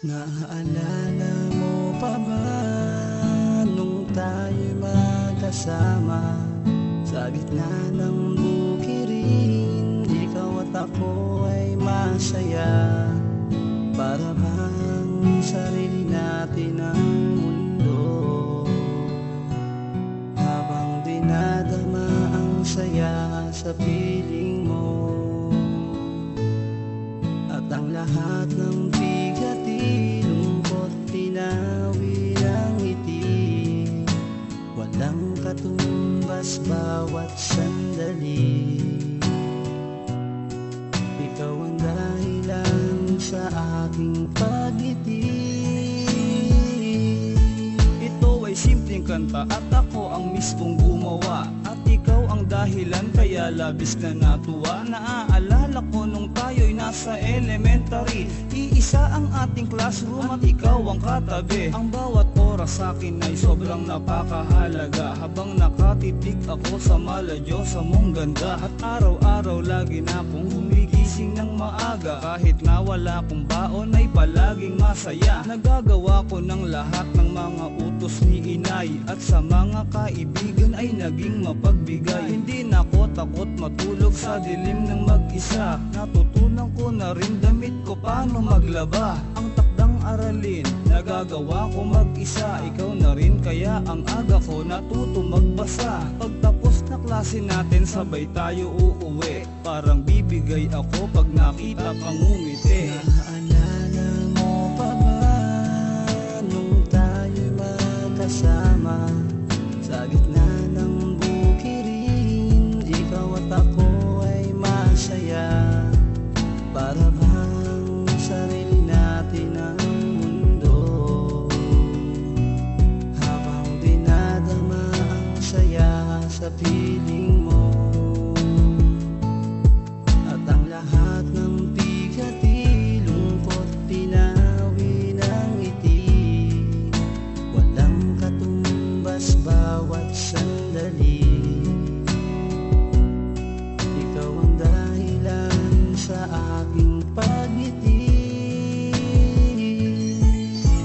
Naaalala mo pa ba nung tayo'y magkasama sa gitna ng bukirin? Ikaw at ako ay masaya, para bang sarili natin ang mundo. Habang dinadama ang saya sa piling mo, at ang lahat ng bigat lungkot tinawi ng ngiti. Walang katumbas bawat sandali. Ikaw ang dahilan sa aking pagngiti. Ito ay simpleng kanta at ako ang mismong gumawa, at ikaw ang dahilan kaya labis na natuwa. Naaalala ko nung tayo'y nasa elementary, iisa ang ating classroom at ikaw ang katabi. Ang bawat oras sa'kin ay sobrang napakahalaga, habang nakatitig ako sa maladyosa mong ganda. At araw-araw lagi na akong gumigising ng maaga, kahit na wala akong baon ay palaging masaya. Nagagawa ko ng lahat ng mga utos ni inay, at sa mga kaibigan ay naging mapagbigay. Hindi na ako takot matulog sa dilim ng mag-isa. Natutunan ko na rin damit ko paano maglaba. Ang takdang aralin nagagawa ko mag-isa. Ikaw na rin kaya ang aga ko natuto magbasa. Pagtapos na klase natin sabay tayo uuwi, parang bibigay ako pag nakita kang ngumiti. Naaalala mo pa ba nung tayo'y magkasama sa gitna ng bukirin? Ikaw at ako ay masaya, para bang sarili natin ang mundo. Habang dinadama ang saya sa piling mo, at ang lahat ng bigat lungkot tinawi ng ngiti. Walang katumbas bawat sandali. Ikaw ang dahilan sa aking pagngiti.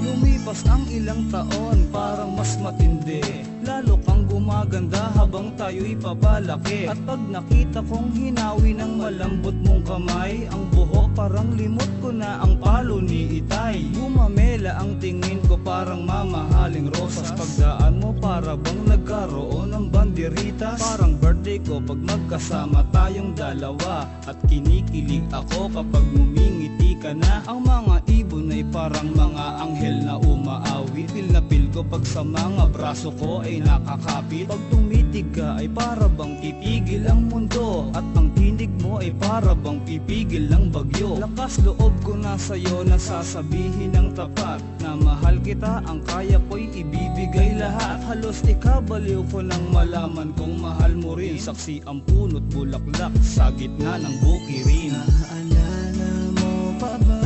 Lumipas ang ilang taon, parang mas matindi. Lalo kang gumaganda habang tayo'y papalaki. At pag nakita kong hinawi ng malambot mong kamay, ang buhok parang limot ko na ang palo ni itay. Gumamela ang tingin ko parang mamahaling rosas. Pagdaan mo para bang nagkaroon ng banderitas. Parang birthday ko pag magkasama tayong dalawa, at kinikilig ako kapag ngumingiti ka na. Ang mga ibon ay parang mga anghel na umaawi. Feel na feel ko pag sa mga braso ko ay nakakapit. Pag tumitig ka ay para bang titigil ang mundo, at ang tinig mo ay para bang pipigil ng bagyo. Lakas loob ko na sa'yo na sasabihin ng tapat, na mahal kita, ang kaya ko'y ibibigay lahat. Halos ikabaliw ko nang malaman kong mahal mo rin. Saksi ang puno't bulaklak sa gitna ng bukirin. Naaalala mo pa ba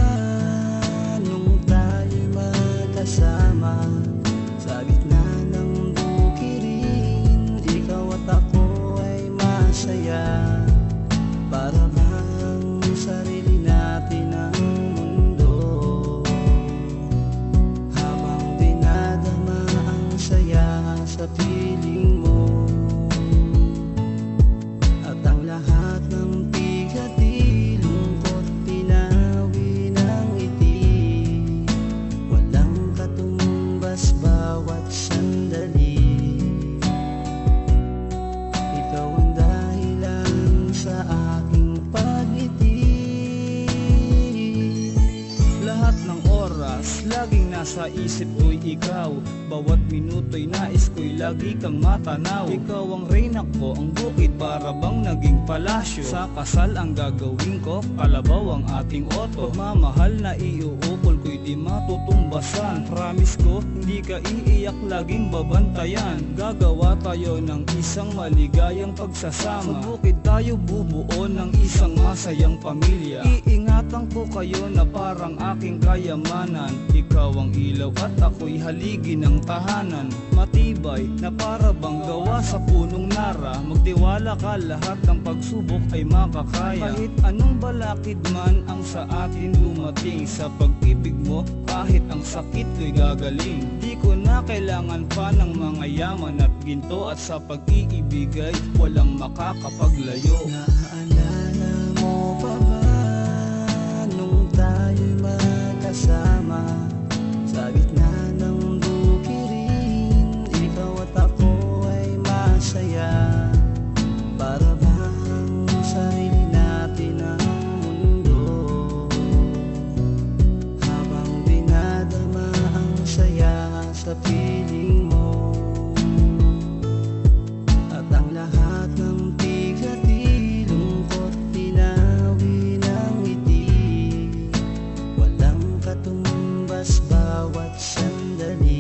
nung tayo'y magkasama sa gitna ng bukirin? Ikaw at ako ay masaya, para bang sarili natin ang mundo. Habang dinadama ang saya sa piling mo, at ang lahat ng bigat lungkot tinawi ng ngiti. Walang katumbas bawat sandali. Ikaw ang dahilan sa aking pagngiti. Lahat ng oras laging nasa isip ko'y ikaw. Bawat minuto'y nais ko'y lagi kang matanaw. Ikaw ang reyna ko, ang bukid para bang naging palasyo. Sa kasal ang gagawin ko, kalabaw ang ating oto. Mamahal na iuukol ko'y di matutumbasan. Promise ko, hindi ka iiyak, laging babantayan. Gagawa tayo ng isang maligayang pagsasama. Sa bukid tayo bubuo ng isang masayang pamilya. Iingatan ko kayo na parang aking kayamanan. Ikaw ang ang ilaw at ako'y haligi ng tahanan. Matibay na para bang gawa sa punong nara. Magtiwala ka, lahat ng pagsubok ay makakaya. Kahit anong balakid man ang sa atin dumating, sa pag-ibig mo kahit ang sakit ko'y gagaling. Di ko na kailangan pa ng mga yaman at ginto, at sa pag-iibigay walang makakapaglayo. Naalala mo pa ba nung tayo'y magkasama sa gitna ng bukirin? Ikaw at ako ay masaya, para bang sarili natin ang mundo. Habang dinadama ang saya sa piling mo, at ang lahat ng tigati, lungkot, tinawi ng ngiti. Walang katumbas bawat sandali.